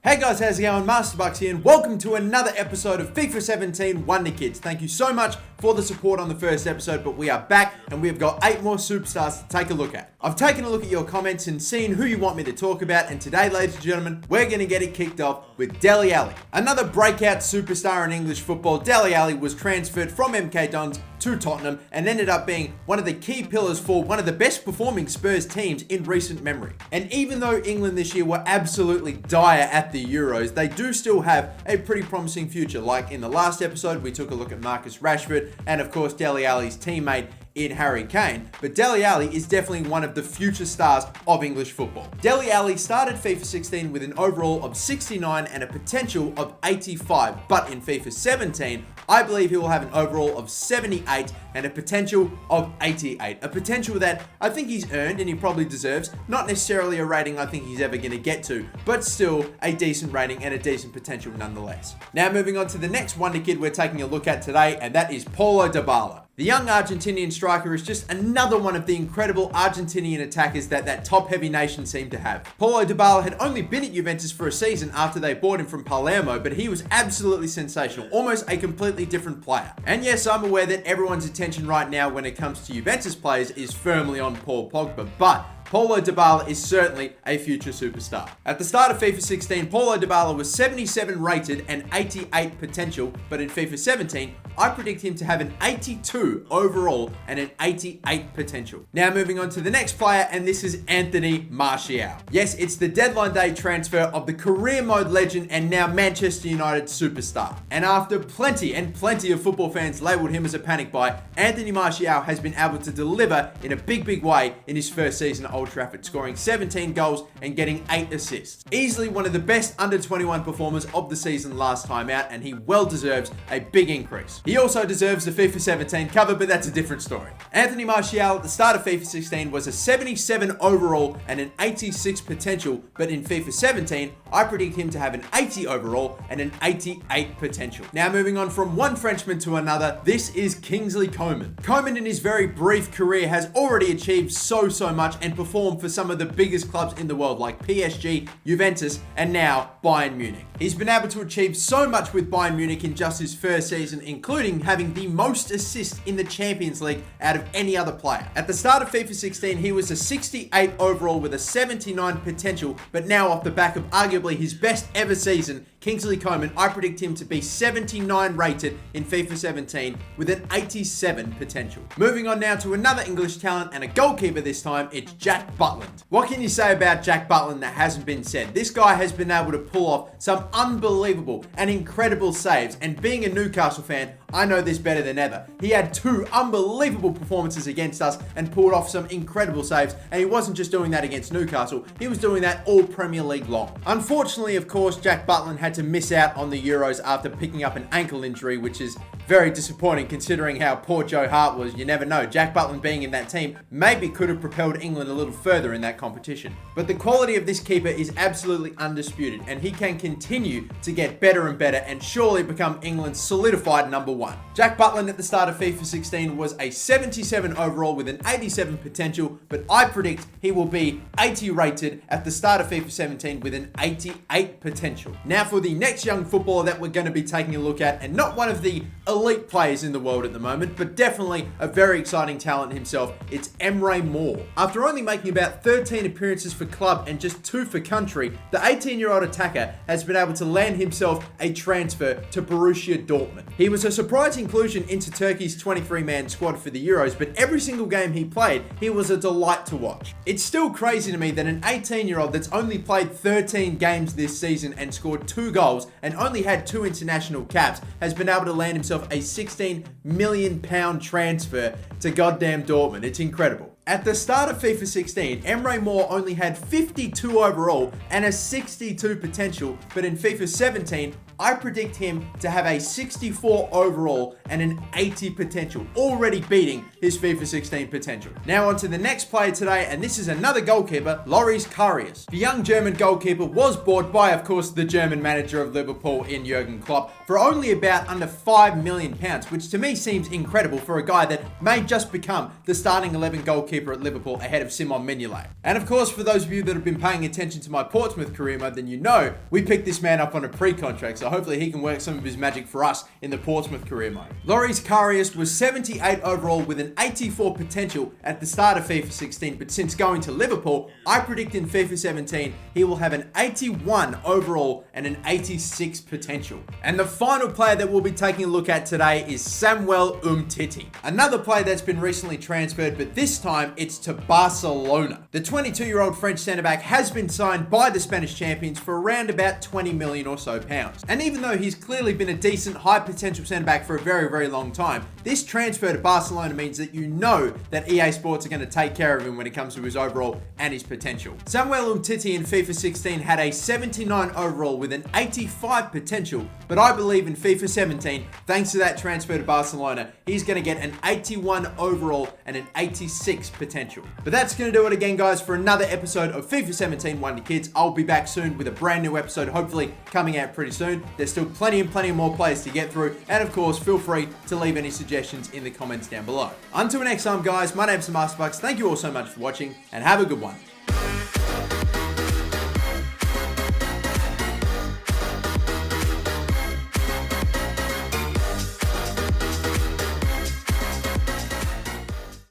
Hey guys, how's it going? MasterBucks here, and welcome to another episode of FIFA 17 Wonder Kids. Thank you so much for the support on the first episode, but we are back and we've got 8 more superstars to take a look at. I've taken a look at your comments and seen who you want me to talk about, and today, ladies and gentlemen, we're going to get it kicked off with Dele Alli. Another breakout superstar in English football, Dele Alli was transferred from MK Dons to Tottenham and ended up being one of the key pillars for one of the best performing Spurs teams in recent memory. And even though England this year were absolutely dire at the Euros, they do still have a pretty promising future. Like in the last episode, we took a look at Marcus Rashford and of course Dele Alli's teammate in Harry Kane, but Dele Alli is definitely one of the future stars of English football. Dele Alli started FIFA 16 with an overall of 69 and a potential of 85, but in FIFA 17, I believe he will have an overall of 78 and a potential of 88. A potential that I think he's earned and he probably deserves. Not necessarily a rating I think he's ever going to get to, but still a decent rating and a decent potential nonetheless. Now moving on to the next wonder kid we're taking a look at today, and that is Paulo Dybala. The young Argentinian striker is just another one of the incredible Argentinian attackers that top-heavy nation seem to have. Paulo Dybala had only been at Juventus for a season after they bought him from Palermo, but he was absolutely sensational, almost a completely different player. And yes, I'm aware that everyone's attention right now when it comes to Juventus players is firmly on Paul Pogba, but Paulo Dybala is certainly a future superstar. At the start of FIFA 16, Paulo Dybala was 77 rated and 88 potential, but in FIFA 17, I predict him to have an 82 overall and an 88 potential. Now moving on to the next player, and this is Anthony Martial. Yes, it's the deadline day transfer of the career mode legend and now Manchester United superstar. And after plenty of football fans labelled him as a panic buy, Anthony Martial has been able to deliver in a big way in his first season at Old Trafford, scoring 17 goals and getting 8 assists. Easily one of the best under 21 performers of the season last time out, and he well deserves a big increase. He also deserves the FIFA 17 cover, but that's a different story. Anthony Martial at the start of FIFA 16 was a 77 overall and an 86 potential, but in FIFA 17, I predict him to have an 80 overall and an 88 potential. Now moving on from one Frenchman to another, this is Kingsley Coman. Coman in his very brief career has already achieved so much and performed for some of the biggest clubs in the world like PSG, Juventus, and now Bayern Munich. He's been able to achieve so much with Bayern Munich in just his first season, including having the most assists in the Champions League out of any other player. At the start of FIFA 16, he was a 68 overall with a 79 potential, but now off the back of arguably his best ever season, Kingsley Coman, I predict him to be 79 rated in FIFA 17 with an 87 potential. Moving on now to another English talent and a goalkeeper this time, it's Jack Butland. What can you say about Jack Butland that hasn't been said? This guy has been able to pull off some unbelievable and incredible saves, and being a Newcastle fan, I know this better than ever. He had 2 unbelievable performances against us and pulled off some incredible saves, and he wasn't just doing that against Newcastle, he was doing that all Premier League long. Unfortunately, of course, Jack Butland had to miss out on the Euros after picking up an ankle injury, which is very disappointing considering how poor Joe Hart was. You never know. Jack Butland being in that team maybe could have propelled England a little further in that competition. But the quality of this keeper is absolutely undisputed, and he can continue to get better and better and surely become England's solidified number 1. Jack Butland at the start of FIFA 16 was a 77 overall with an 87 potential, but I predict he will be 80 rated at the start of FIFA 17 with an 88 potential. Now for the next young footballer that we're going to be taking a look at, and not one of the elite players in the world at the moment, but definitely a very exciting talent himself, it's EMRE. After only making about 13 appearances for club and just 2 for country, the 18-year-old attacker has been able to land himself a transfer to Borussia Dortmund. He was a surprise inclusion into Turkey's 23-man squad for the Euros, but every single game he played, he was a delight to watch. It's still crazy to me that an 18-year-old that's only played 13 games this season and scored 2 goals and only had 2 international caps has been able to land himself a £16 million transfer to goddamn Dortmund. It's incredible. At the start of FIFA 16, EMRE only had 52 overall and a 62 potential, but in FIFA 17, I predict him to have a 64 overall and an 80 potential, already beating his FIFA 16 potential. Now on to the next player today, and this is another goalkeeper, Loris Karius. The young German goalkeeper was bought by, of course, the German manager of Liverpool in Jurgen Klopp for only about under £5 million, which to me seems incredible for a guy that may just become the starting 11 goalkeeper goalkeeper at Liverpool ahead of Simon Mignolet. And of course, for those of you that have been paying attention to my Portsmouth career mode, then you know we picked this man up on a pre-contract, so hopefully he can work some of his magic for us in the Portsmouth career mode. Loris Karius was 78 overall with an 84 potential at the start of FIFA 16, but since going to Liverpool, I predict in FIFA 17 he will have an 81 overall and an 86 potential. And the final player that we'll be taking a look at today is Samuel Umtiti. Another player that's been recently transferred, but this time it's to Barcelona. The 22-year-old French centre-back has been signed by the Spanish champions for around about 20 million or so pounds. And even though he's clearly been a decent high potential centre-back for a very, very long time, this transfer to Barcelona means that you know that EA Sports are going to take care of him when it comes to his overall and his potential. Samuel Umtiti in FIFA 16 had a 79 overall with an 85 potential, but I believe in FIFA 17, thanks to that transfer to Barcelona, he's going to get an 81 overall and an 86 potential. But that's going to do it again, guys, for another episode of FIFA 17 Wonder Kids. I'll be back soon with a brand new episode, hopefully coming out pretty soon. There's still plenty more players to get through, and of course, feel free to leave any suggestions in the comments down below. Until next time, guys, my name's MasterBucks. Thank you all so much for watching, and have a good one.